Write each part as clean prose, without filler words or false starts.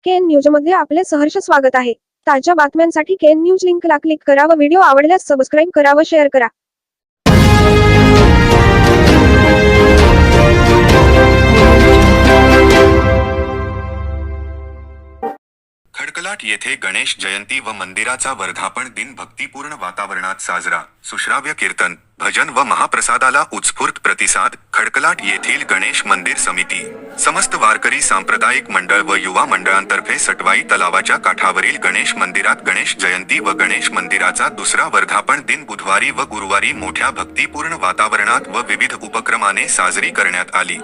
KN न्यूजमध्ये आपले सहर्ष स्वागत आहे. ताज्या बातम्यांसाठी केएन न्यूज लिंकला क्लिक करा व व्हिडिओ आवडल्यास सबस्क्राईब करा व शेअर करा. खडकलाट येथे गणेश जयंती व मंदिराचा वर्धापन दिन भक्तिपूर्ण वातावरणात साजरा. सुश्राव्य कीर्तन, भजन व महाप्रसादाला उत्स्फूर्त प्रतिसाद. खडकलाट येथील गणेश मंदिर समिती, समस्त वारकरी सांप्रदायिक मंडळ व युवा मंडळांतर्फे सटवाई तलावाच्या काठावरील गणेश मंदिरात गणेश जयंती व गणेश मंदिराचा दुसरा वर्धापन दिन बुधवारी व गुरुवारी मोठ्या भक्तिपूर्ण वातावरणात व विविध उपक्रमाने साजरी करण्यात आली.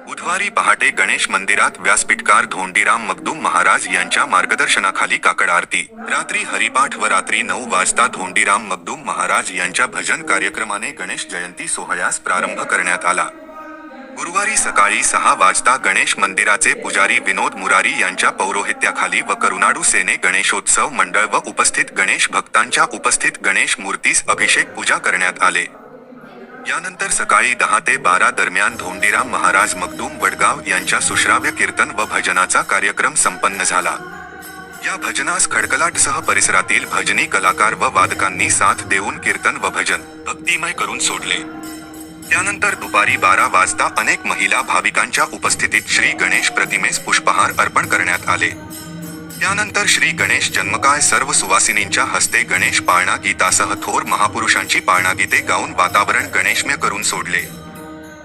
बुधवारी पहाटे गणेश मंदिरात व्यासपीठकार धोंडीराम मगदूम महाराज यांच्या मार्गदर्शनाखाली काकड आरती, रात्री हरिपाठ व रात्री 9 वाजता धोंडीराम मगदूम महाराज यांच्या भजन कार्यक्रमाने गणेश जयंती सोहळ्यास प्रारंभ करण्यात आला. गुरुवारी सकाळी 6 वाजता गणेश मंदिराचे पुजारी विनोद मुरारी यांच्या पौरोहित्याखाली व करुनाडू सेने गणेशोत्सव मंडळ व उपस्थित गणेश भक्तांच्या उपस्थित गणेश मूर्तीस अभिषेक पूजा करण्यात आले. यानंतर सकाळी 10 ते 12 दरम्यान धोंडीराम महाराज मगदूम वडगाव यांच्या सुश्राव्य कीर्तन व भजनाचा कार्यक्रम संपन्न झाला. या भजनास खडकलाटसह परिसरातील भजनी कलाकार व वादकांनी साथ देऊन कीर्तन व भजन भक्तिमय करून सोडले. त्यानंतर दुपारी 12 वाजता अनेक महिला भाविकांच्या उपस्थितीत श्री गणेश प्रतिमेस पुष्पहार अर्पण करण्यात आले. त्यानंतर श्री गणेश जन्मकाळ सर्व सुवासिनींच्या हस्ते गणेश पाळणा गीतासह थोर महापुरुषांची पाळणा गीते गाऊन वातावरण गणेशमय करून सोडले.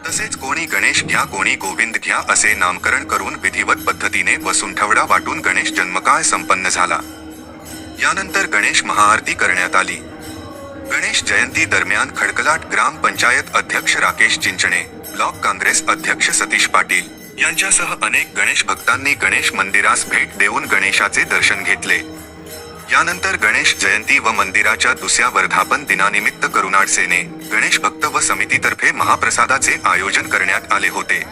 तसेच कोणी गणेश घ्या कोणी गोविंद घ्या असे नामकरण करून विधिवत पद्धतीने वसुंठवडा वाटून गणेश जन्मकाळ संपन्न झाला. यानंतर गणेश महाआरती करण्यात आली. गणेश जयंती दरम्यान खडकलाट ग्रामपंचायत अध्यक्ष राकेश चिंचणे, ब्लॉक काँग्रेस अध्यक्ष सतीश पाटील यांच्यासह अनेक गणेश भक्तांनी गणेश मंदिरास भेट देऊन गणेशाचे दर्शन घेतले. यानंतर गणेश जयंती व मंदिराच्या दुसऱ्या वर्धापन दिनानिमित्त करुनाड सेने, गणेश भक्त व समितीतर्फे महाप्रसादाचे आयोजन करण्यात आले होते.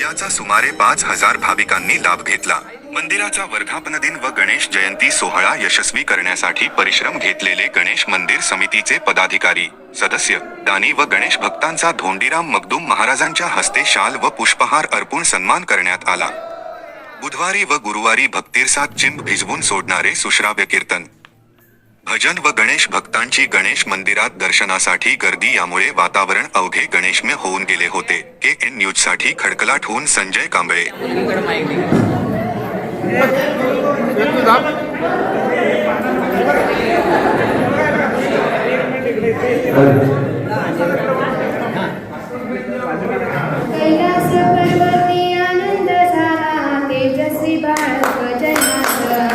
याचा सुमारे 5,000 भाविकांनी लाभ घेतला. मंदिराचा वर्धापन दिन व गणेश जयंती सोहळा यशस्वी करण्यासाठी परिश्रम घेतलेले गणेश मंदिर समितीचे पदाधिकारी, सदस्य, दानी व गणेश भक्तांचा धोंडीराम मगदूम महाराजांच्या हस्ते शाल व पुष्पहार अर्पून सन्मान करण्यात आला. बुधवारी व गुरुवारी भक्तिरसात चिंब भिजवून सोडणारे सुश्राव्य कीर्तन, भजन व गणेश भक्तांची गणेश मंदिरात दर्शनासाठी गर्दी यामुळे वातावरण अवघे गणेशमय होऊन गेले होते. केएन न्यूजसाठी खडकलाटहून संजय कांबळे. कैलास पर्वती आनंद झाला तेजस्वी बाळक जन्माचा.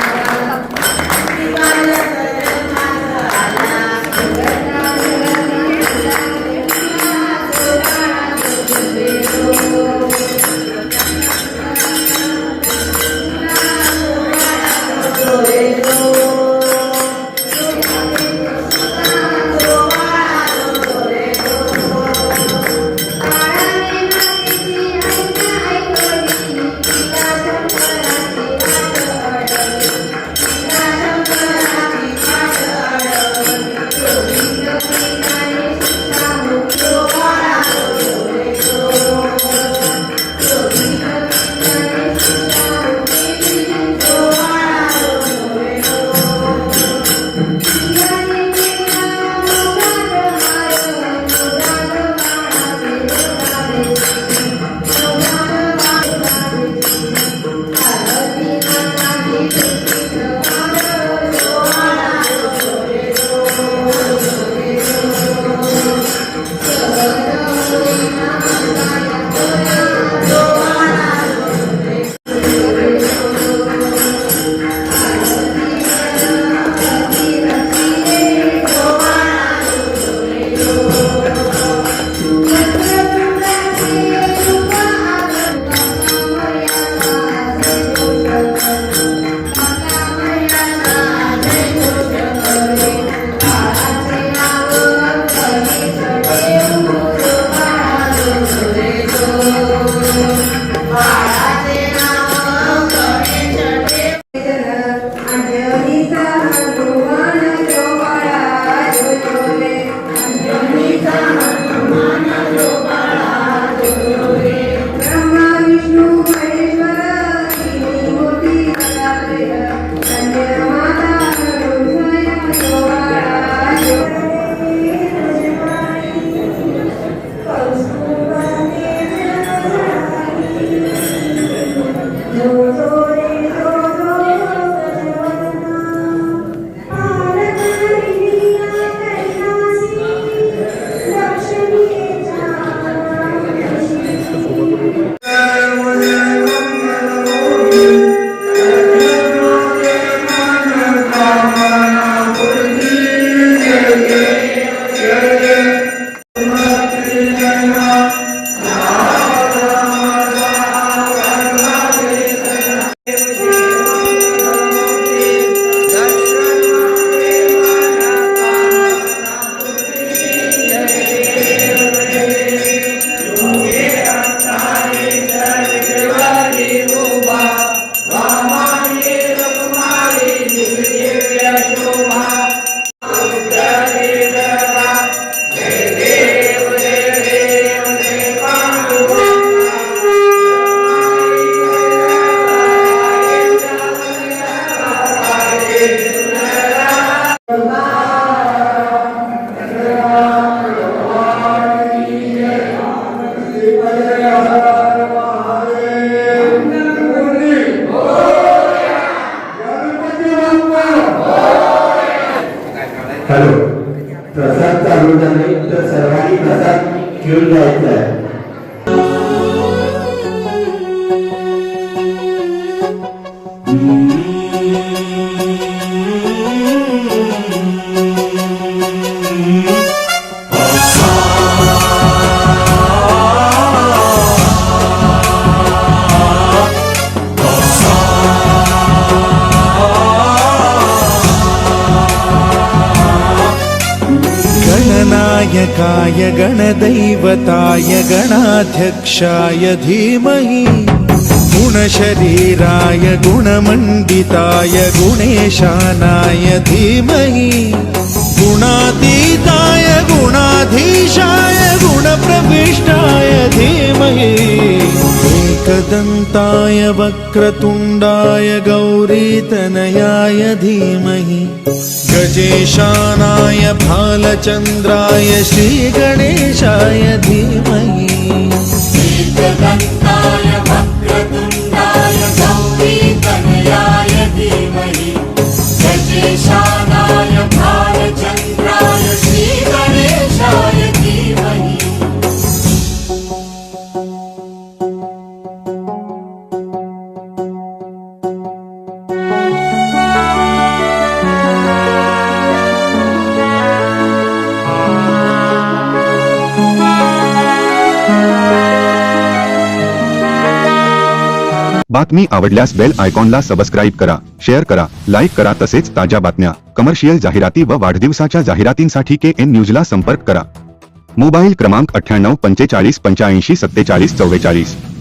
घेऊन जायचं आहे. गणनायकाय गणदैवताय गणाध्यक्षाय धीमहि गुणशरीराय गुणमण्डिताय गुणेशानाय धीमहि गुणातीताय गुणाधीशाय गुणप्रविष्टाय धीमहि एकदन्ताय वक्रतुण्डाय गौरीतनयाय धीमहि गजेशानाय भालचन्द्राय श्रीगणेशाय धीमहि एकदन्ताय वक्रतुण्डाय गौरीतनयाय धीमहि गजेशानाय भालचन्द्राय श्रीगणेशाय धीमहि बातमी आवडल्यास बेल आयकॉनला सबस्क्राईब करा, शेअर करा, लाईक करा. तसेच ताज्या बातम्या, कमर्शियल जाहिराती व वाढदिवसाच्या जाहिरातींसाठी KN न्यूजला संपर्क करा. मोबाईल क्रमांक 98 45 85 47 44.